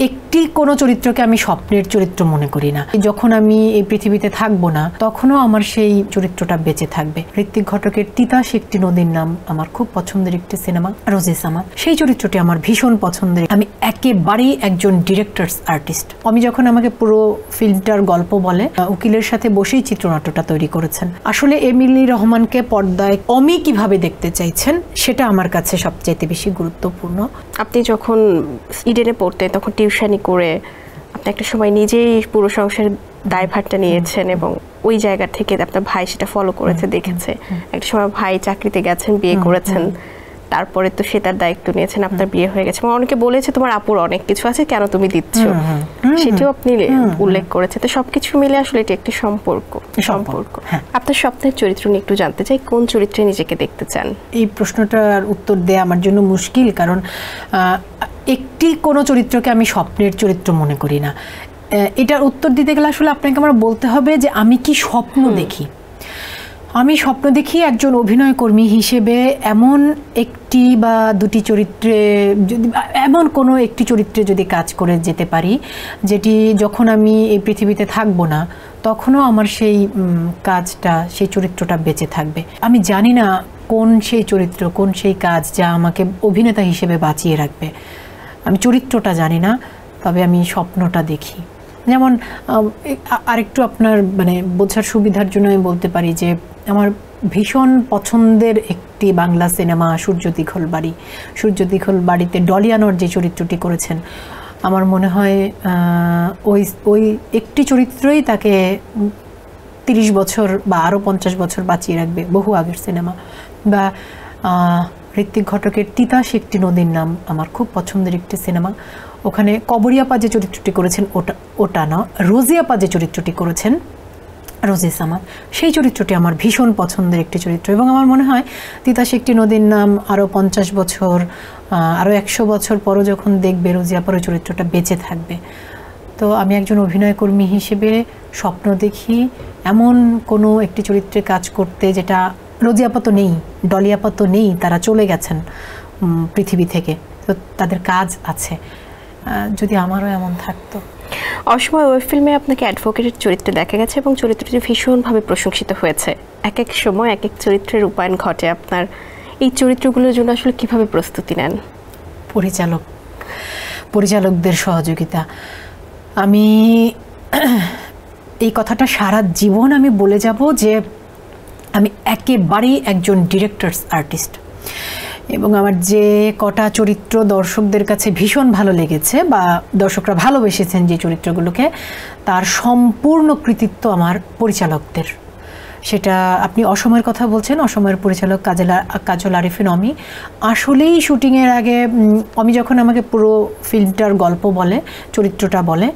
একটি কোনো চরিত্রকে আমি স্বপ্নের চরিত্র মনে করি না। যখন আমি এই পৃথিবীতে থাকবো না তখনও আমার সেই চরিত্রটা বেঁচে থাকবে। ঋত্বিক ঘটকের তিতাস একটি নদীর নাম আমার খুব পছন্দের একটি সিনেমা, রোজে সামা। সেই চরিত্রটি আমার ভীষণ পছন্দের। আমি একেবারেই একজন ডিরেক্টরস আর্টিস্ট। আমি যখন আমাকে পুরো ফিল্মটার গল্প বলে, উকিলের সাথে বসেই চিত্রনাট্যটা তৈরি করেছেন। আসলে এমিলি রহমানকে পর্দায় অমি কিভাবে দেখতে চাইছেন সেটা আমার কাছে সবচাইতে বেশি গুরুত্বপূর্ণ। আপনি যখন ইডেনে পড়তেন তখন টিউশনি করে আপনি একটা সময় নিজেই পুরো সংসারের দায়ভারটা নিয়েছেন এবং ওই জায়গা থেকে আপনার ভাই সেটা ফলো করেছে, দেখেছে। একটা সময় ভাই চাকরিতে গেছেন, বিয়ে করেছেন, তারপরে তো সে তার দায়িত্ব নিয়েছেন, আপনার বিয়ে হয়ে গেছে। অনেকে বলেছে তোমার আপুর অনেক কিছু আছে, কেন তুমি দিচ্ছ, সেটাও আপনি উল্লেখ করেছে। তো সবকিছু মিলে আসলে এটি একটি সম্পর্ক। আপনার স্বপ্নের চরিত্র নিয়ে একটু জানতে চাই, কোন চরিত্রে নিজেকে দেখতে চান? এই প্রশ্নটার উত্তর দেয়া আমার জন্য মুশকিল, কারণ একটি কোনো চরিত্রকে আমি স্বপ্নের চরিত্র মনে করি না। এটার উত্তর দিতে গেলে আসলে আপনাকে আমার বলতে হবে যে আমি কি স্বপ্ন দেখি। আমি স্বপ্ন দেখি একজন অভিনয় কর্মী হিসেবে এমন একটি বা দুটি চরিত্রে, যদি এমন কোনো একটি চরিত্রে যদি কাজ করে যেতে পারি যেটি যখন আমি এই পৃথিবীতে থাকবো না তখনও আমার সেই কাজটা, সেই চরিত্রটা বেঁচে থাকবে। আমি জানি না কোন সেই চরিত্র, কোন সেই কাজ যা আমাকে অভিনেতা হিসেবে বাঁচিয়ে রাখবে। আমি চরিত্রটা জানি না, তবে আমি স্বপ্নটা দেখি। যেমন আরেকটু আপনার মানে বোঝার সুবিধার জন্য আমি বলতে পারি যে আমার ভীষণ পছন্দের একটি বাংলা সিনেমা সূর্য দীঘল বাড়ি। সূর্য দীঘল বাড়িতে ডলিয়ানোর যে চরিত্রটি করেছেন, আমার মনে হয় ওই একটি চরিত্রই তাকে 30 বছর বা আরও 50 বছর বাঁচিয়ে রাখবে। বহু আগের সিনেমা। বা ঋত্বিক ঘটকের তিতাস একটি নদীর নাম আমার খুব পছন্দের একটি সিনেমা। ওখানে কবরিয়াপা যে চরিত্রটি করেছেন ওটা না, রোজিয়াপা যে চরিত্রটি করেছেন, রোজে সামা, সেই চরিত্রটি আমার ভীষণ পছন্দের একটি চরিত্র। এবং আমার মনে হয় তিতাস একটি নদীর নাম আরও 50 বছর, আরও 100 বছর পরও যখন দেখবে রোজিয়াপার ওই চরিত্রটা বেঁচে থাকবে। তো আমি একজন অভিনয়কর্মী হিসেবে স্বপ্ন দেখি এমন কোনো একটি চরিত্রে কাজ করতে, যেটা রোজিয়াপা তো নেই, ডলিয়াপা তো নেই, তারা চলে গেছেন পৃথিবী থেকে, তো তাদের কাজ আছে। যদি আমারও এমন থাকতো। অসময় ওয়েব ফিল্মে আপনাকে অ্যাডভোকেটের চরিত্রে দেখা গেছে এবং চরিত্রটি ভীষণভাবে প্রশংসিত হয়েছে। এক এক সময় এক এক চরিত্রের রূপায়ণ ঘটে আপনার। এই চরিত্রগুলোর জন্য আসলে কিভাবে প্রস্তুতি নেন? পরিচালকদের সহযোগিতা। আমি এই কথাটা সারা জীবন আমি বলে যাব যে আমি একেবারেই একজন ডিরেক্টরস আর্টিস্ট। এবং আমার যে কটা চরিত্র দর্শকদের কাছে ভীষণ ভালো লেগেছে বা দর্শকরা ভালোবেসেছেন যে চরিত্রগুলোকে, তার সম্পূর্ণ কৃতিত্ব আমার পরিচালকদের। সেটা আপনি অসময়ের কথা বলছেন, অসময়ের পরিচালক কাজল আরিফিন অমি। আসলেই শুটিংয়ের আগে অমি যখন আমাকে পুরো ফিল্মটার গল্প বলে, চরিত্রটা বলে,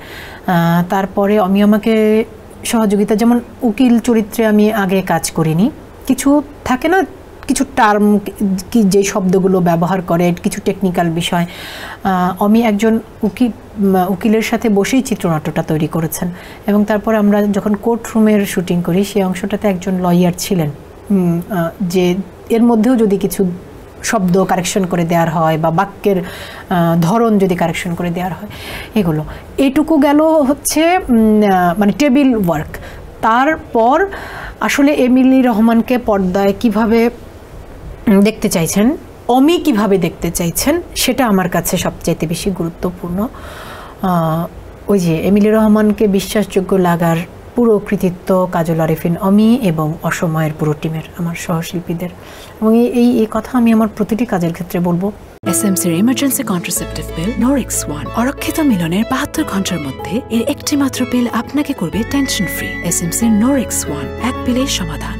তারপরে অমি আমাকে সহযোগিতা, যেমন উকিল চরিত্রে আমি আগে কাজ করিনি, কিছু থাকে না, কিছু টার্ম কি যে শব্দগুলো ব্যবহার করে, কিছু টেকনিক্যাল বিষয়। আমি একজন উকিলের সাথে বসেই চিত্রনাট্যটা তৈরি করেছেন। এবং তারপর আমরা যখন কোর্ট রুমের শুটিং করি, সেই অংশটাতে একজন লয়ার ছিলেন, যে এর মধ্যেও যদি কিছু শব্দ কারেকশন করে দেওয়ার হয় বা বাক্যের ধরন যদি কারেকশন করে দেওয়ার হয়, এগুলো এইটুকু গেল হচ্ছে মানে টেবিল ওয়ার্ক। তারপর আসলে এমিলি রহমানকে পর্দায় কিভাবে দেখতে চাইছেন, অমি কিভাবে দেখতে চাইছেন, সেটা আমার কাছে সবচাইতে বেশি গুরুত্বপূর্ণ। ওই যে এমিলি রহমানকে বিশ্বাসযোগ্য লাগার পুরো কৃতিত্ব কাজল আরিফিন অমি এবং অসময়ের পুরো টিমের, আমার সহশিল্পীদের। এবং এই কথা আমি আমার প্রতিটি কাজের ক্ষেত্রে বলবো। এসএমসির emergency contraceptive pill Norix one অরক্ষিত মিলনের 72 ঘন্টার মধ্যে এর একটি মাত্র পিল আপনাকে করবে টেনশন ফ্রি। এসএমসির নরিক্স ওয়ান, এক পিলের সমাধান।